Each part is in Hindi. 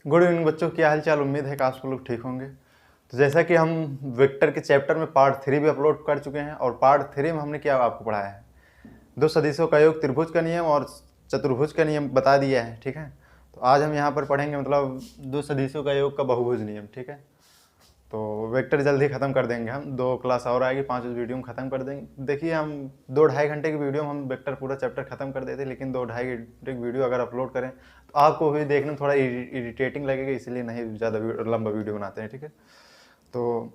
गुड इवनिंग बच्चों, क्या हाल चाल। उम्मीद है कि आप सब लोग ठीक होंगे। तो जैसा कि हम वेक्टर के चैप्टर में पार्ट 3 भी अपलोड कर चुके हैं और पार्ट 3 में हमने क्या आपको पढ़ाया है, दो सदिशों का योग, त्रिभुज का नियम और चतुर्भुज का नियम बता दिया है। ठीक है, तो आज हम यहाँ पर पढ़ेंगे मतलब दो सदिशों का योग का बहुभुज नियम। ठीक है, तो वेक्टर जल्दी ख़त्म कर देंगे हम, 2 क्लास और आएगी, 5 वीडियो में ख़त्म कर देंगे। देखिए हम 2-2.5 घंटे की वीडियो में हम वेक्टर पूरा चैप्टर ख़त्म कर देते, लेकिन 2-2.5 घंटे की वीडियो अगर अपलोड करें तो आपको भी देखने में थोड़ा इरिटेटिंग लगेगा, इसलिए नहीं ज़्यादा लंबा वीडियो बनाते हैं। ठीक है, तो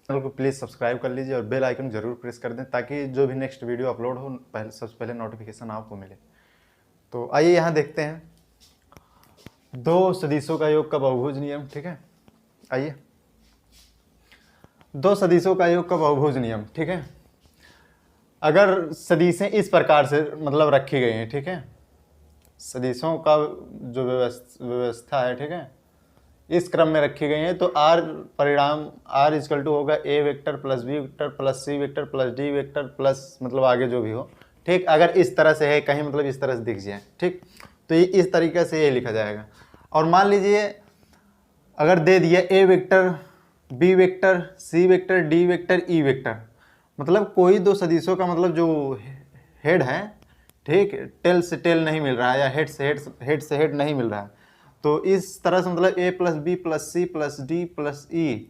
चैनल को प्लीज़ सब्सक्राइब कर लीजिए और बेल आइकन जरूर प्रेस कर दें ताकि जो भी नेक्स्ट वीडियो अपलोड हो सबसे पहले नोटिफिकेशन आपको मिले। तो आइए यहाँ देखते हैं दो सदिशों का योग का बहुभुज नियम। ठीक है, आइए दो सदिशों का योग का बहुभुज नियम। ठीक है, अगर सदिशें इस प्रकार से मतलब रखी गई हैं, ठीक है, सदिशों का जो व्यवस्था है, ठीक है, इस क्रम में रखी गई हैं, तो आर परिणाम आर इजकल टू होगा A vector plus B vector plus C vector plus D vector plus मतलब आगे जो भी हो। ठीक, अगर इस तरह से है कहीं मतलब इस तरह से दिख जाए, ठीक, तो ये इस तरीके से ये लिखा जाएगा। और मान लीजिए अगर दे दिया A vector B vector C vector D vector E vector, मतलब कोई दो सदिशों का मतलब जो हेड है, ठीक, टेल से टेल नहीं मिल रहा है या हेड से हेड नहीं मिल रहा है, तो इस तरह से मतलब A plus B plus C plus D plus E,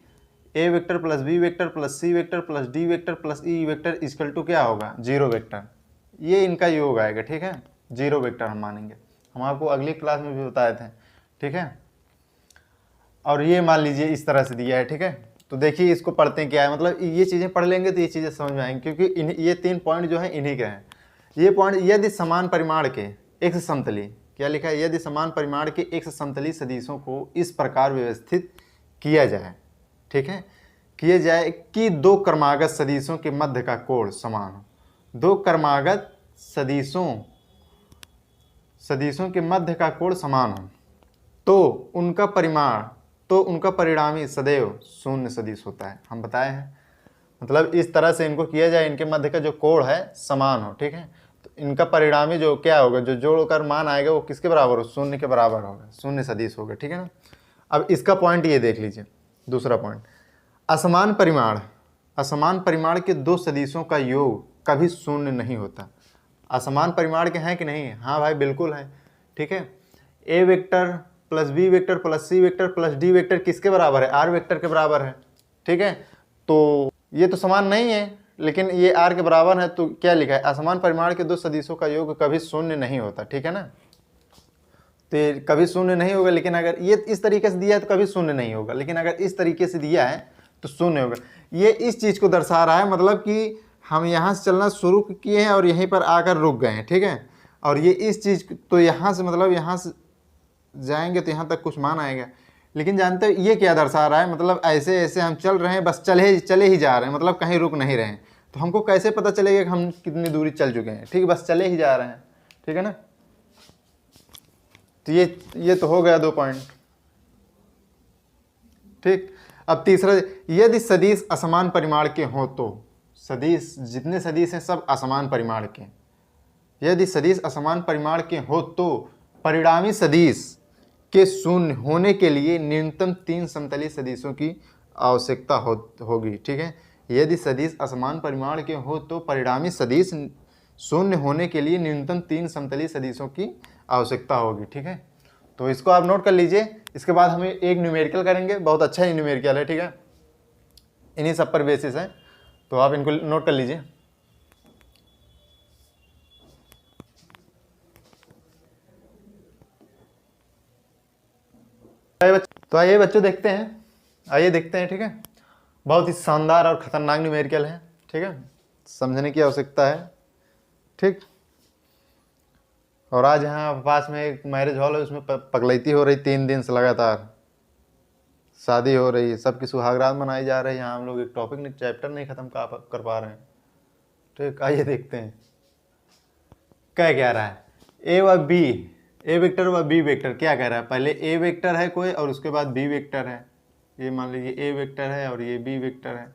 A vector plus B vector plus C vector plus D vector plus E vector equal to क्या होगा, जीरो वेक्टर। ये इनका योग आएगा। ठीक है, जीरो वेक्टर हम मानेंगे, हम आपको अगली क्लास में भी बताए थे। ठीक है, और ये मान लीजिए इस तरह से दिया है। ठीक है, तो देखिए इसको पढ़ते हैं क्या है, मतलब ये चीज़ें पढ़ लेंगे तो ये चीज़ें समझ में आएंगी, क्योंकि ये 3 पॉइंट जो है इन्हीं के हैं। ये पॉइंट, यदि समान परिमाण के एक समतली, क्या लिखा है, यदि समान परिमाण के एक समतली सदिशों को इस प्रकार व्यवस्थित किया जाए, ठीक है, किया जाए कि दो क्रमागत सदिशों के मध्य का कोण समान हो, दो क्रमागत सदिशों के मध्य का कोण समान हो, तो उनका परिणामी सदैव शून्य सदिश होता है। हम बताए हैं, मतलब इस तरह से इनको किया जाए, इनके मध्य का जो कोण है समान हो, ठीक है, तो इनका परिणामी जो क्या होगा, जो जोड़कर मान आएगा वो किसके बराबर हो, शून्य के बराबर होगा, शून्य सदिश होगा। ठीक है ना। अब इसका पॉइंट ये देख लीजिए, दूसरा पॉइंट, असमान परिमाण के दो सदिशों का योग कभी शून्य नहीं होता। असमान परिमाण के हैं कि नहीं, हाँ भाई बिल्कुल है। ठीक है, A vector plus B vector plus C vector plus D vector किसके बराबर है, आर वेक्टर के बराबर है। ठीक है, तो ये तो समान नहीं है, लेकिन ये आर के बराबर है, तो क्या लिखा है, असमान परिमाण के दो सदिशों का योग कभी शून्य नहीं होता। ठीक है ना, तो ये कभी शून्य नहीं होगा, लेकिन अगर ये इस तरीके से दिया है तो कभी शून्य नहीं होगा, लेकिन अगर इस तरीके से दिया है तो शून्य होगा। ये इस चीज़ को दर्शा रहा है, मतलब कि हम यहाँ से चलना शुरू किए हैं और यहीं पर आकर रुक गए हैं। ठीक है, और ये इस चीज़ तो यहाँ से मतलब यहाँ से जाएंगे तो यहाँ तक कुछ मान आएगा, लेकिन जानते हो ये क्या दर्शा रहा है, मतलब ऐसे ऐसे हम चल रहे हैं, बस चले ही जा रहे हैं, मतलब कहीं रुक नहीं रहे हैं। तो हमको कैसे पता चलेगा कि हम कितनी दूरी चल चुके हैं, ठीक है, बस चले ही जा रहे हैं। ठीक है ना, तो ये तो हो गया 2 पॉइंट। ठीक, अब तीसरा, यदि सदिश असमान परिमाण के हों तो, सदिश जितने सदिश हैं सब असमान परिमाण के, यदि सदिश असमान परिमाण के हो तो परिणामी सदिश के शून्य होने के लिए न्यूनतम 3 समतली सदिशों की आवश्यकता होगी। ठीक है, यदि सदिश असमान परिमाण के हो तो परिणामी सदिश शून्य होने के लिए न्यूनतम 3 समतली सदिशों की आवश्यकता होगी। ठीक है, तो इसको आप नोट कर लीजिए। इसके बाद हमें एक न्यूमेरिकल करेंगे, बहुत अच्छा ही न्यूमेरिकल है। ठीक है, इन्हीं सब पर बेसिस है, तो आप इनको नोट कर लीजिए। तो आइए बच्चों देखते हैं। ठीक है, बहुत ही शानदार और खतरनाक न्यूमेरिकल है। ठीक है, समझने की आवश्यकता है। ठीक, और आज यहाँ पास में एक मैरिज हॉल है, उसमें पगलैती हो रही 3 दिन से लगातार, शादी हो रही है, सबकी सुहागरात मनाई जा रही है। यहाँ हम लोग एक टॉपिक चैप्टर नहीं खत्म कर पा रहे हैं। ठीक, आइए देखते हैं क्या रहा है। ए वेक्टर व बी वेक्टर क्या कह रहा है, पहले ए वेक्टर है कोई और उसके बाद बी वेक्टर है। ये मान लीजिए ए वेक्टर है और ये बी वेक्टर है,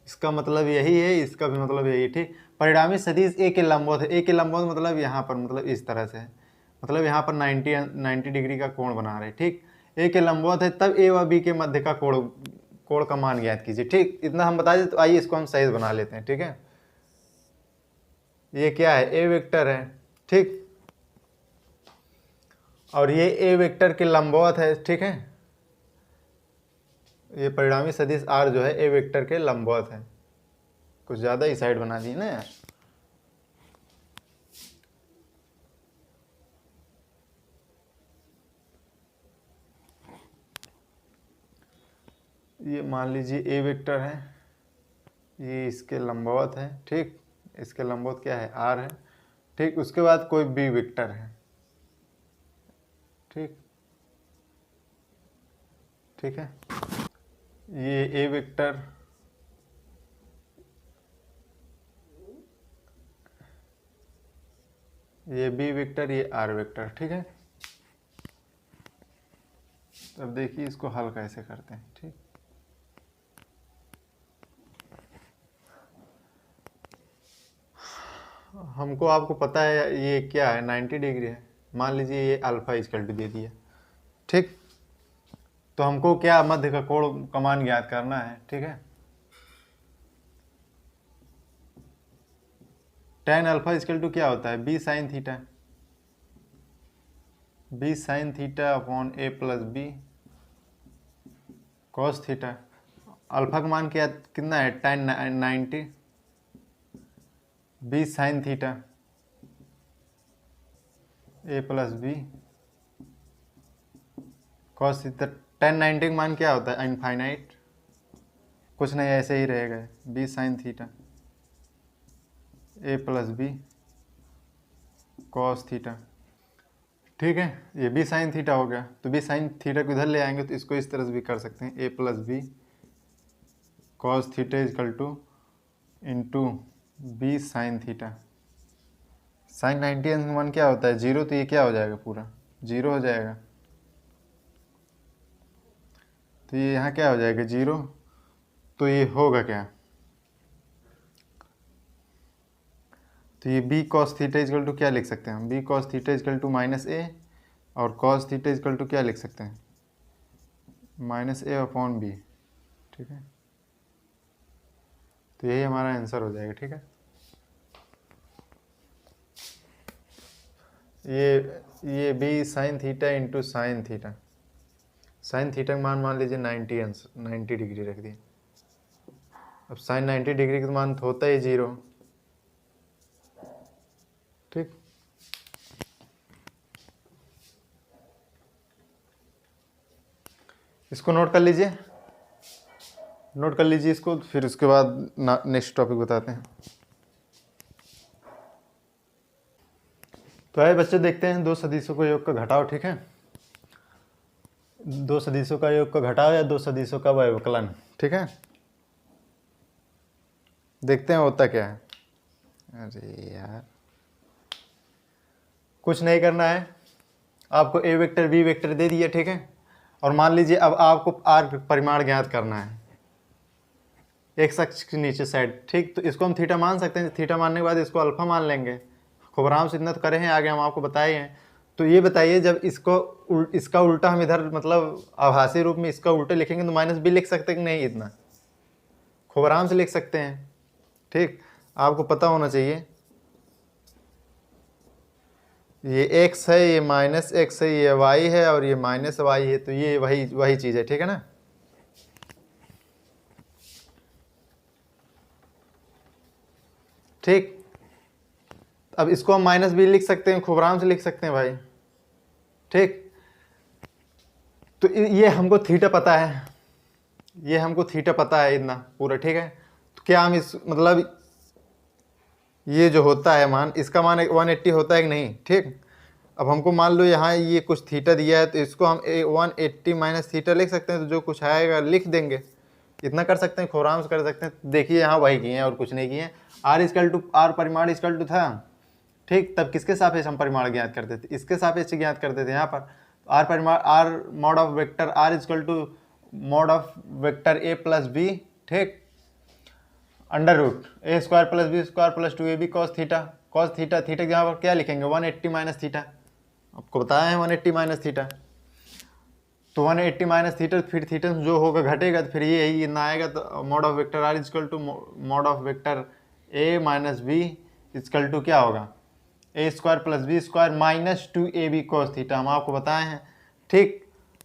इसका मतलब यही है, इसका भी मतलब यही। ठीक, परिणामी सदिश ए के लंबवत है। ए के लंबवत मतलब यहाँ पर, मतलब इस तरह से, मतलब यहाँ पर 90 डिग्री का कोण बना रहे। ठीक, ए के लंबवत है तब ए व बी के मध्य का कोण का मान ज्ञात कीजिए। ठीक, इतना हम बता दें तो आइए इसको हम सही बना लेते हैं। ठीक है, ये क्या है, ए वेक्टर है। ठीक, और ये ए वेक्टर के लंबवत है। ठीक है, ये परिणामी सदिश आर जो है ए वेक्टर के लंबवत है। कुछ ज़्यादा ही साइड बना दी ना यार। ये मान लीजिए ए वेक्टर है, ये इसके लंबवत है। ठीक, इसके लंबवत क्या है, आर है। ठीक, उसके बाद कोई बी वेक्टर है। ठीक, ठीक है, ये ए वेक्टर, ये बी वेक्टर, ये आर वेक्टर। ठीक है, अब देखिए इसको हल कैसे करते हैं। ठीक, हमको आपको पता है ये क्या है, 90 डिग्री है। मान लीजिए ये अल्फा इक्वल टू दे दिया। ठीक, तो हमको क्या मध्य का कोण का मान ज्ञात करना है। ठीक है, tan अल्फा इक्वल टू क्या होता है, B sine theta, B sine theta upon A plus B cos theta. Alpha का मान क्या कितना है, tan 90, B sine theta A plus B cos theta. tan 90 का मान क्या होता है, इनफाइनाइट, कुछ नहीं ऐसे ही रहेगा, B sine theta A plus B cos theta. ठीक है, ये बी साइन थीटा हो गया, तो बी साइन थीटा को इधर ले आएंगे तो इसको इस तरह से भी कर सकते हैं, A plus B cos theta is equal to into B sine theta. Sine 90 का मान क्या होता है, जीरो, तो ये क्या हो जाएगा, पूरा जीरो हो जाएगा। तो ये यहाँ क्या हो जाएगा, जीरो, तो ये होगा क्या, तो ये B cos theta is equal to क्या लिख सकते हैं हम, B cos theta is equal to minus A, और कॉस थीटा इजकल टू क्या लिख सकते हैं, माइनस ए अपॉन बी। ठीक है, तो यही हमारा आंसर हो जाएगा। ठीक है, ये B sine theta into sine theta, sine theta का मान लीजिए 90 डिग्री रख दिए। अब साइन 90 डिग्री का मान होता ही जीरो। ठीक, इसको नोट कर लीजिए, नोट कर लीजिए इसको, फिर उसके बाद नेक्स्ट टॉपिक बताते हैं। तो आइए बच्चे देखते हैं दो सदिशों का योग का घटाव। ठीक है, दो सदिशों का योग का घटाव या दो सदिशों का व्यवकलन। ठीक है, देखते हैं होता क्या है। अरे यार, कुछ नहीं करना है, आपको ए वेक्टर बी वेक्टर दे दिया। ठीक है, और मान लीजिए अब आपको आर परिमाण ज्ञात करना है एक अक्ष के नीचे साइड। ठीक, तो इसको हम थीटा मान सकते हैं, थीटा मानने के बाद इसको अल्फा मान लेंगे। खूब आराम से इतना तो करे हैं, आगे हम आपको बताए हैं। तो ये बताइए, जब इसका उल्टा हम इधर मतलब आभासी रूप में इसका उल्टा लिखेंगे तो माइनस बी लिख सकते हैं कि नहीं, इतना खूब आराम से लिख सकते हैं। ठीक, आपको पता होना चाहिए, ये x है, ये माइनस एक्स है, ये y है और ये माइनस y है, तो ये वही चीज़ है। ठीक है ना, ठीक, अब इसको हम माइनस बी लिख सकते हैं, खूब आराम से लिख सकते हैं भाई। ठीक, तो ये हमको थीटा पता है, ये हमको थीटा पता है इतना पूरा। ठीक है, तो क्या हम इस मतलब ये जो होता है मान, इसका मान 180 होता है कि नहीं। ठीक, अब हमको मान लो यहाँ ये कुछ थीटा दिया है, तो इसको हम 180 माइनस थीटा लिख सकते हैं, तो जो कुछ आएगा लिख देंगे। इतना कर सकते हैं, खूब आराम से कर सकते हैं। देखिए यहाँ वही किए हैं और कुछ नहीं किए हैं। आर परिमाण इक्वल टू था। ठीक, तब किसके सापेक्ष हम परिमाण ज्ञात करते थे, इसके सापेक्ष ज्ञात करते थे। यहाँ पर आर परिमाण, R mod of vector R equal to mod of vector A plus B. ठीक, under root A square plus B square plus 2ab cos theta. Cos theta, theta यहाँ पर क्या लिखेंगे, 180 माइनस थीटा, आपको बताया है 180 माइनस थीटा। तो 180 माइनस थीटा, फिर थीटा जो होगा घटेगा, तो फिर ये यही ना आएगा, तो mod of vector R is equal to mod of vector A minus B is equal to क्या होगा, A square plus B square minus 2ab cos theta, हम आपको बताए हैं। ठीक,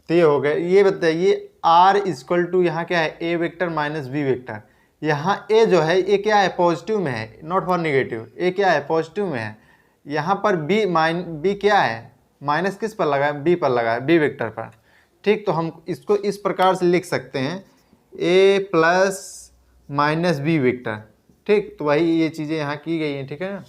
तो ये हो गया। ये बताइए आर इजकल टू यहाँ क्या है, A vector minus B vector. यहाँ ए जो है ये क्या है, पॉजिटिव में है, नॉट फॉर नेगेटिव। ए क्या है, पॉजिटिव में है। यहाँ पर बी क्या है, माइनस किस पर लगा है, बी पर लगा है, बी वेक्टर पर। ठीक, तो हम इसको इस प्रकार से लिख सकते हैं, A plus minus B vector. ठीक, तो वही ये चीज़ें यहाँ की गई हैं। ठीक है ना,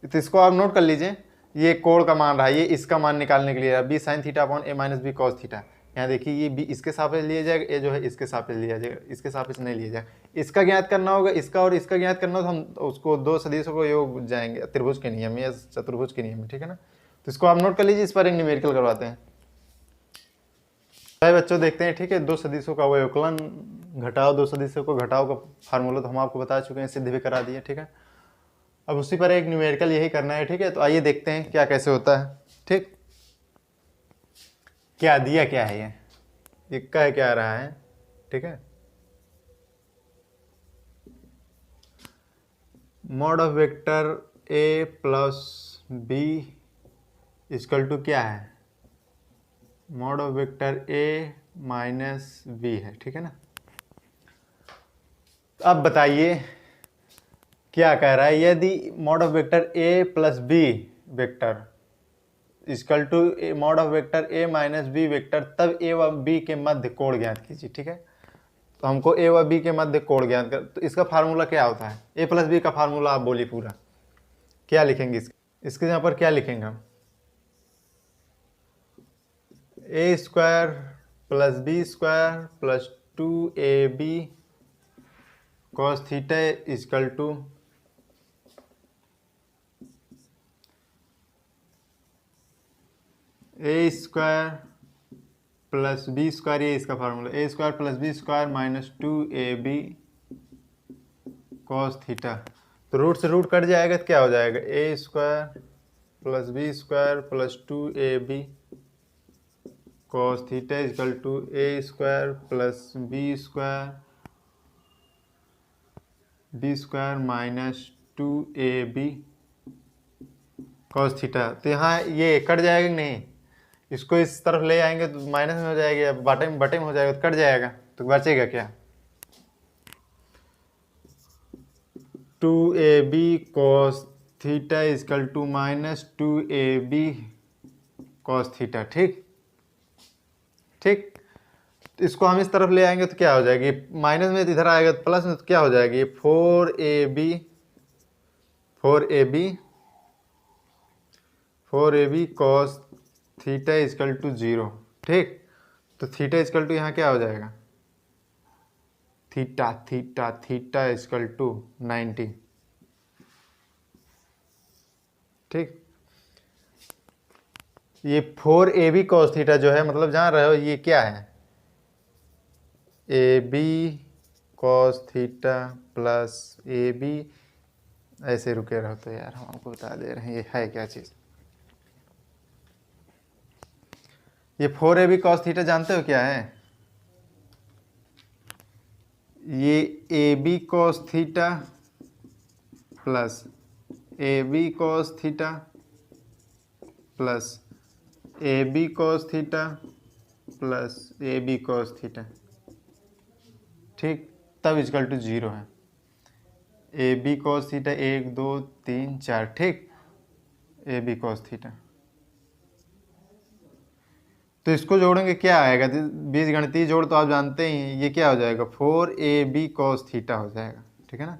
तो इसको आप नोट कर लीजिए। ये कोण का मान रहा है, ये इसका मान निकालने के लिए बी साइन थीटा अपॉन ए माइनस बी कॉस थीटा। यहाँ देखिए ये बी इसके सापेक्ष लिया जाएगा, ये जो है इसके सापेक्ष लिया जाएगा, इसके सापेक्ष नहीं लिया जाएगा। इसका ज्ञात करना होगा, इसका और इसका ज्ञात करना हो, तो हम उसको दो सदिशों को योग जाएंगे त्रिभुज के नियम या चतुर्भुज के नियम में। ठीक है ना, तो इसको आप नोट कर लीजिए। इस पर एक न्यूमेरिकल करवाते हैं। भाई बच्चों देखते हैं। ठीक है, दो सदिशों का अवकलन घटाओ, दो सदिशों को घटाओ का फार्मूला तो हम आपको बता चुके हैं, सिद्ध भी करा दिया। ठीक है, अब उसी पर एक न्यूमेरिकल यही करना है। ठीक है, तो आइए देखते हैं क्या कैसे होता है। ठीक, क्या दिया क्या है, ये कह क्या रहा है। ठीक है, mod of vector A plus B equal to क्या है, mod of vector A minus B है। ठीक है ना, अब बताइए क्या कह रहा है, यदि mod of vector A plus B vector equal to mod of vector A minus B vector, तब ए व बी के मध्य कोण ज्ञात कीजिए। ठीक है, तो हमको ए व बी के मध्य कोण ज्ञात कर, तो इसका फार्मूला क्या होता है, ए प्लस बी का फार्मूला आप बोलिए पूरा क्या लिखेंगे। इसके यहाँ पर क्या लिखेंगे हम, A square plus B square plus 2ab cos theta equal to A square plus B square, ये इसका formula, A square plus B square minus 2ab cos theta. तो रूट से रूट कट जाएगा तो क्या हो जाएगा, A square plus B square plus 2ab cos theta equal to A square plus B square minus 2ab cos theta. तो यहाँ ये कट जाएगा कि नहीं, इसको इस तरफ ले आएंगे तो माइनस में हो जाएगा, या बटे में हो जाएगा तो कट जाएगा, तो बचेगा क्या, 2ab cos theta equal to minus 2ab cos theta. ठीक ठीक, तो इसको हम इस तरफ ले आएंगे तो क्या हो जाएगी, माइनस में इधर आएगा तो प्लस में, तो क्या हो जाएगी 4ab cos theta equal to 0। ठीक, तो थीटा इक्वल टू यहाँ क्या हो जाएगा, थीटा इक्वल टू 90। ठीक, ये 4ab कॉस थीटा जो है, मतलब जान रहे हो ये क्या है, ab cos theta plus ab, ऐसे रुके रहो तो यार हम आपको बता दे रहे हैं ये है क्या चीज़। ये 4ab कॉस थीटा जानते हो क्या है, ये ab cos theta plus ab cos theta plus ab cos theta plus ab cos theta. ठीक, तब इक्वल टू 0 है, ab कॉस थीटा 1 2 3 4। ठीक, ab कॉस थीटा, तो इसको जोड़ेंगे क्या आएगा, बीजगणितीय जोड़ तो आप जानते ही हैं, ये क्या हो जाएगा 4ab कॉस थीटा हो जाएगा। ठीक है ना,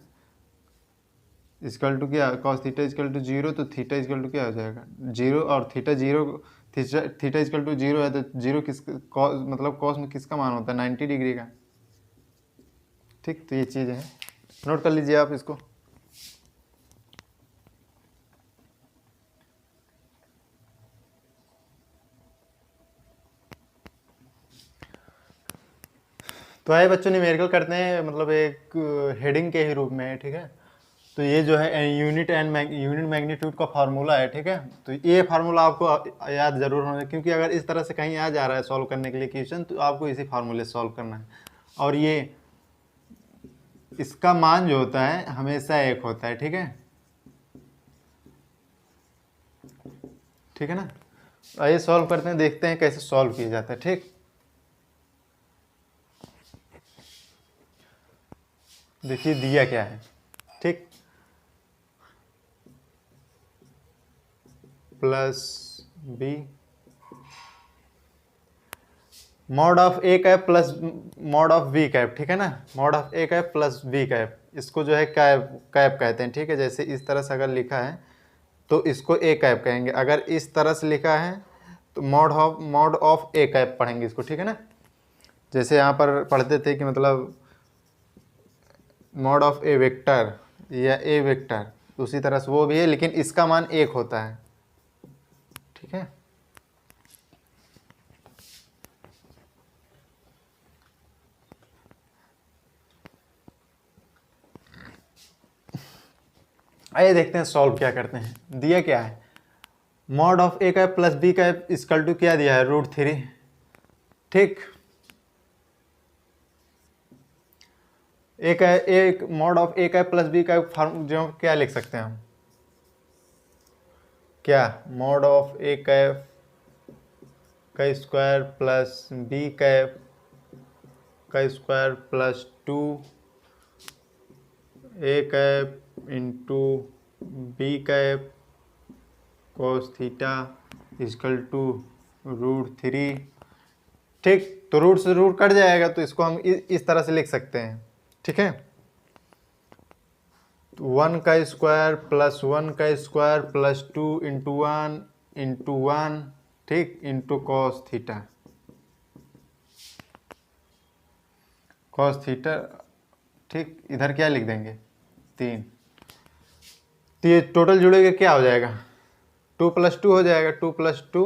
इक्वल टू क्या, कॉस थीटा इक्वल टू 0, तो थीटा इक्वल टू क्या हो जाएगा 0, और थीटा 0, थीटा इक्वल टू 0 है, तो 0 किस कॉस, मतलब कॉस में किसका मान होता है 90 डिग्री का। ठीक, तो ये चीज़ें हैं, नोट कर लीजिए आप इसको। तो आइए बच्चों न्यूमेरिकल करते हैं, मतलब एक हेडिंग के ही रूप में है। ठीक है, तो ये जो है यूनिट मैग्नीट्यूड का फार्मूला है, ठीक है। तो ये फार्मूला आपको याद जरूर होना, क्योंकि अगर इस तरह से कहीं आ जा रहा है सॉल्व करने के लिए क्वेश्चन, तो आपको इसी फार्मूले से सॉल्व करना है। और ये इसका मान जो होता है हमेशा 1 होता है, ठीक है, ठीक है ना। आइए सॉल्व करते हैं, देखते हैं कैसे सॉल्व किया जाता है, ठीक। देखिए दिया क्या है, ठीक, plus B mod of A cap plus mod of B cap, ठीक है ना। Mod of A cap plus B cap, इसको जो है कैप कैप कहते हैं, ठीक है। जैसे इस तरह से अगर लिखा है तो इसको ए कैप कहेंगे, अगर इस तरह से लिखा है तो मॉड ऑफ ए कैप पढ़ेंगे इसको, ठीक है ना। जैसे यहाँ पर पढ़ते थे कि मतलब मॉड ऑफ ए वेक्टर या ए वेक्टर, उसी तरह से वो भी है, लेकिन इसका मान 1 होता है, ठीक है। आइए देखते हैं सॉल्व क्या करते हैं। दिया क्या है, mod of A cap plus B cap equal to क्या दिया है, √3, ठीक। एक mod of A cap plus B cap form जो क्या लिख सकते हैं हम, क्या, मॉड ऑफ ए कैप का स्क्वायर प्लस बी कैप का square plus 2 A cap into B cap cos theta equal to √3, ठीक। तो रूट से रूट कट जाएगा, तो इसको हम इस तरह से लिख सकते हैं, ठीक है। 1 का स्क्वायर प्लस 1 का स्क्वायर प्लस 2 इंटू 1, ठीक, इंटू कॉस थीटा, ठीक। इधर क्या लिख देंगे, 3। तो ये टोटल जुड़ेगा क्या हो जाएगा, 2 + 2 हो जाएगा, 2 + 2,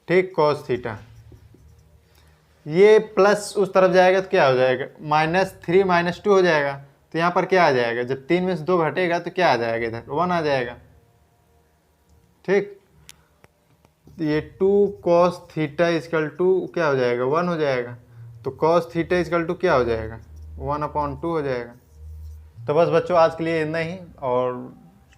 ठीक, कॉस थीटा। ये प्लस उस तरफ जाएगा तो क्या हो जाएगा, -3 - 2 हो जाएगा। तो यहाँ पर क्या आ जाएगा, जब 3 में से 2 घटेगा तो क्या आ जाएगा, इधर 1 आ जाएगा, ठीक। ये 2 cos थीटा इक्वल टू क्या हो जाएगा, 1 हो जाएगा। तो cos थीटा इक्वल टू क्या हो जाएगा, 1/2 हो जाएगा। तो बस बच्चों आज के लिए इतना ही, और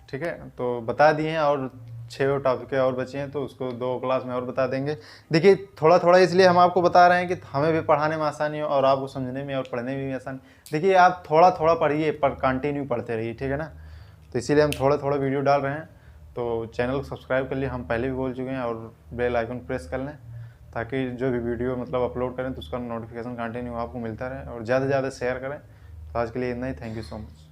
ठीक है, तो बता दिए हैं, और 6 टॉपिक और बचे हैं, तो उसको 2 क्लास में और बता देंगे। देखिए थोड़ा थोड़ा इसलिए हम आपको बता रहे हैं कि हमें भी पढ़ाने में आसानी हो और आपको समझने में और पढ़ने में भी आसानी। देखिए आप थोड़ा थोड़ा पढ़िए, पर कंटिन्यू पढ़ते रहिए, ठीक है ना। तो इसीलिए हम थोड़ा थोड़ा वीडियो डाल रहे हैं। तो चैनल को सब्सक्राइब कर लिए, हम पहले भी बोल चुके हैं, और बेल आइकन प्रेस कर लें, ताकि जो भी वीडियो मतलब अपलोड करें तो उसका नोटिफिकेशन कंटिन्यू आपको मिलता रहे, और ज़्यादा से ज़्यादा शेयर करें। तो आज के लिए इतना ही, थैंक यू सो मच।